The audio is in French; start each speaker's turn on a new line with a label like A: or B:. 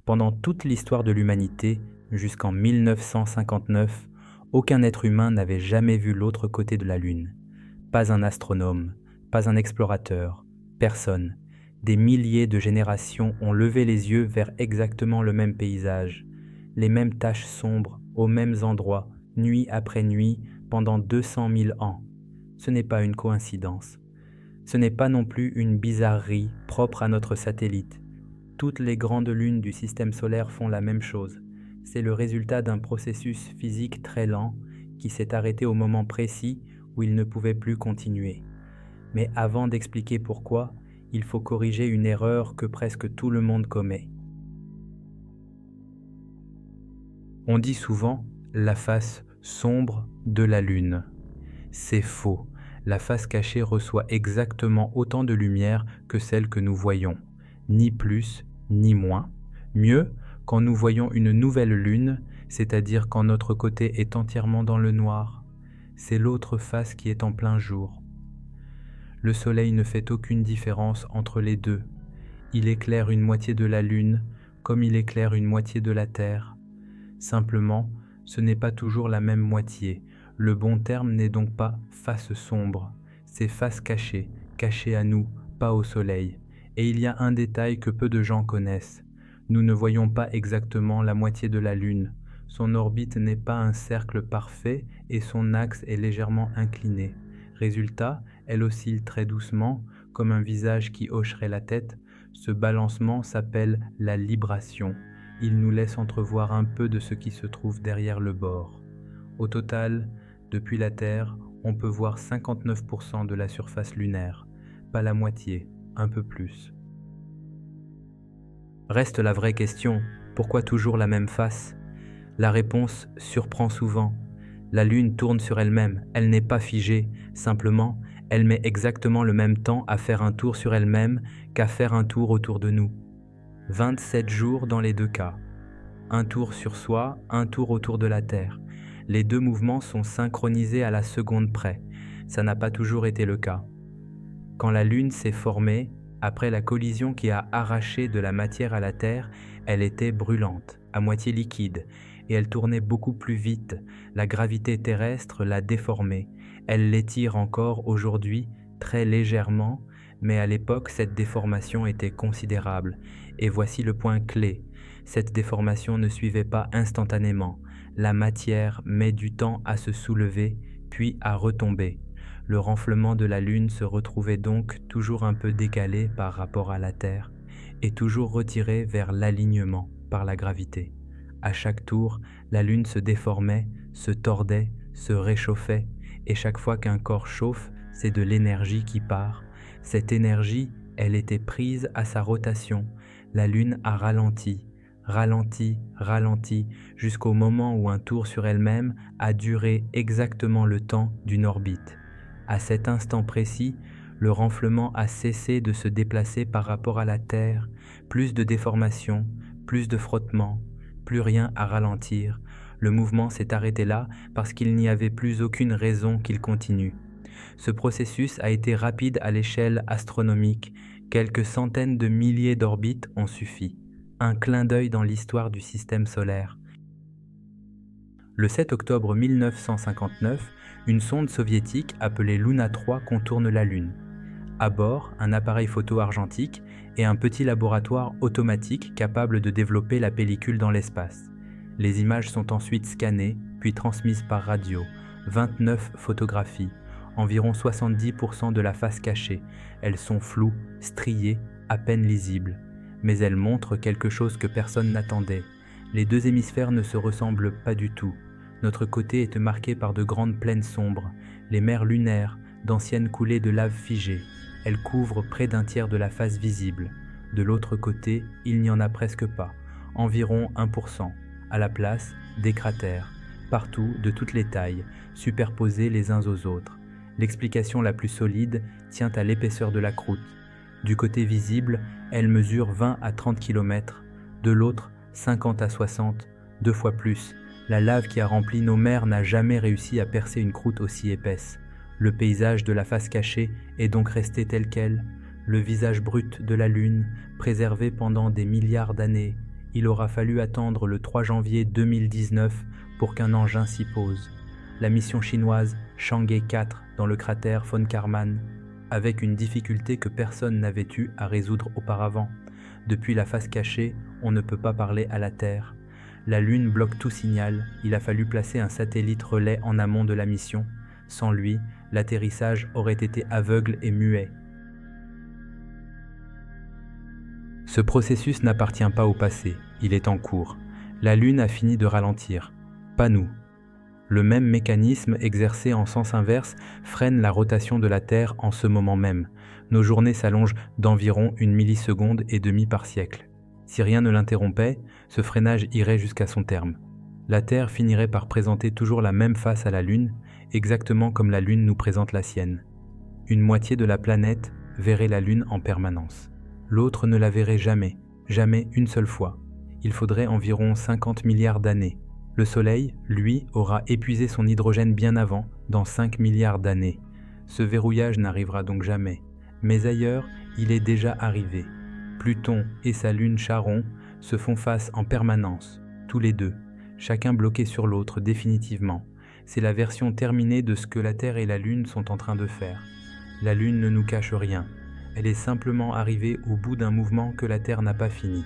A: Pendant toute l'histoire de l'humanité, jusqu'en 1959, aucun être humain n'avait jamais vu l'autre côté de la Lune. Pas un astronome, pas un explorateur, personne. Des milliers de générations ont levé les yeux vers exactement le même paysage, les mêmes taches sombres, aux mêmes endroits, nuit après nuit, pendant 200 000 ans. Ce n'est pas une coïncidence. Ce n'est pas non plus une bizarrerie propre à notre satellite. Toutes les grandes lunes du système solaire font la même chose. C'est le résultat d'un processus physique très lent qui s'est arrêté au moment précis où il ne pouvait plus continuer. Mais avant d'expliquer pourquoi, il faut corriger une erreur que presque tout le monde commet. On dit souvent la face sombre de la Lune. C'est faux. La face cachée reçoit exactement autant de lumière que celle que nous voyons, ni plus ni moins. Mieux, quand nous voyons une nouvelle lune, c'est-à-dire quand notre côté est entièrement dans le noir, c'est l'autre face qui est en plein jour. Le soleil ne fait aucune différence entre les deux. Il éclaire une moitié de la lune comme il éclaire une moitié de la terre. Simplement, ce n'est pas toujours la même moitié. Le bon terme n'est donc pas face sombre, c'est face cachée, cachée à nous, pas au soleil. Et il y a un détail que peu de gens connaissent. Nous ne voyons pas exactement la moitié de la Lune. Son orbite n'est pas un cercle parfait et son axe est légèrement incliné. Résultat, elle oscille très doucement, comme un visage qui hocherait la tête. Ce balancement s'appelle la libration. Il nous laisse entrevoir un peu de ce qui se trouve derrière le bord. Au total, depuis la Terre, on peut voir 59% de la surface lunaire, pas la moitié, un peu plus. Reste la vraie question, pourquoi toujours la même face? La réponse surprend souvent. La Lune tourne sur elle-même, elle n'est pas figée, simplement, elle met exactement le même temps à faire un tour sur elle-même qu'à faire un tour autour de nous. 27 jours dans les deux cas. Un tour sur soi, un tour autour de la Terre. Les deux mouvements sont synchronisés à la seconde près. Ça n'a pas toujours été le cas. Quand la Lune s'est formée, après la collision qui a arraché de la matière à la Terre, elle était brûlante, à moitié liquide, et elle tournait beaucoup plus vite. La gravité terrestre l'a déformée. Elle l'étire encore aujourd'hui, très légèrement, mais à l'époque, cette déformation était considérable. Et voici le point clé. Cette déformation ne suivait pas instantanément. La matière met du temps à se soulever, puis à retomber. Le renflement de la Lune se retrouvait donc toujours un peu décalé par rapport à la Terre et toujours retiré vers l'alignement par la gravité. À chaque tour, la Lune se déformait, se tordait, se réchauffait, et chaque fois qu'un corps chauffe, c'est de l'énergie qui part. Cette énergie, elle était prise à sa rotation. La Lune a ralenti, jusqu'au moment où un tour sur elle-même a duré exactement le temps d'une orbite. À cet instant précis, le renflement a cessé de se déplacer par rapport à la Terre, plus de déformation, plus de frottement, plus rien à ralentir. Le mouvement s'est arrêté là parce qu'il n'y avait plus aucune raison qu'il continue. Ce processus a été rapide à l'échelle astronomique. Quelques centaines de milliers d'orbites ont suffi. Un clin d'œil dans l'histoire du système solaire. Le 7 octobre 1959, une sonde soviétique appelée Luna 3 contourne la Lune. À bord, un appareil photo argentique et un petit laboratoire automatique capable de développer la pellicule dans l'espace. Les images sont ensuite scannées, puis transmises par radio. 29 photographies, environ 70% de la face cachée. Elles sont floues, striées, à peine lisibles. Mais elles montrent quelque chose que personne n'attendait. Les deux hémisphères ne se ressemblent pas du tout. Notre côté est marqué par de grandes plaines sombres, les mers lunaires, d'anciennes coulées de lave figée. Elles couvrent près d'un tiers de la face visible. De l'autre côté, il n'y en a presque pas, environ 1%. À la place, des cratères, partout, de toutes les tailles, superposés les uns aux autres. L'explication la plus solide tient à l'épaisseur de la croûte. Du côté visible, elle mesure 20 à 30 km, de l'autre 50 à 60, 2 fois plus. La lave qui a rempli nos mers n'a jamais réussi à percer une croûte aussi épaisse. Le paysage de la face cachée est donc resté tel quel, le visage brut de la Lune, préservé pendant des milliards d'années, Il aura fallu attendre le 3 janvier 2019 pour qu'un engin s'y pose. La mission chinoise Chang'e 4 dans le cratère von Karman, avec une difficulté que personne n'avait eu à résoudre auparavant. Depuis la face cachée, on ne peut pas parler à la Terre. La Lune bloque tout signal, il a fallu placer un satellite relais en amont de la mission. Sans lui, l'atterrissage aurait été aveugle et muet. Ce processus n'appartient pas au passé, il est en cours. La Lune a fini de ralentir, pas nous. Le même mécanisme exercé en sens inverse freine la rotation de la Terre en ce moment même. Nos journées s'allongent d'environ 1 milliseconde et demie par siècle. Si rien ne l'interrompait, ce freinage irait jusqu'à son terme. La Terre finirait par présenter toujours la même face à la Lune, exactement comme la Lune nous présente la sienne. Une moitié de la planète verrait la Lune en permanence. L'autre ne la verrait jamais, jamais une seule fois. Il faudrait environ 50 milliards d'années. Le Soleil, lui, aura épuisé son hydrogène bien avant, dans 5 milliards d'années. Ce verrouillage n'arrivera donc jamais. Mais ailleurs, il est déjà arrivé. Pluton et sa lune Charon se font face en permanence, tous les deux, chacun bloqué sur l'autre définitivement. C'est la version terminée de ce que la Terre et la Lune sont en train de faire. La Lune ne nous cache rien. Elle est simplement arrivée au bout d'un mouvement que la Terre n'a pas fini.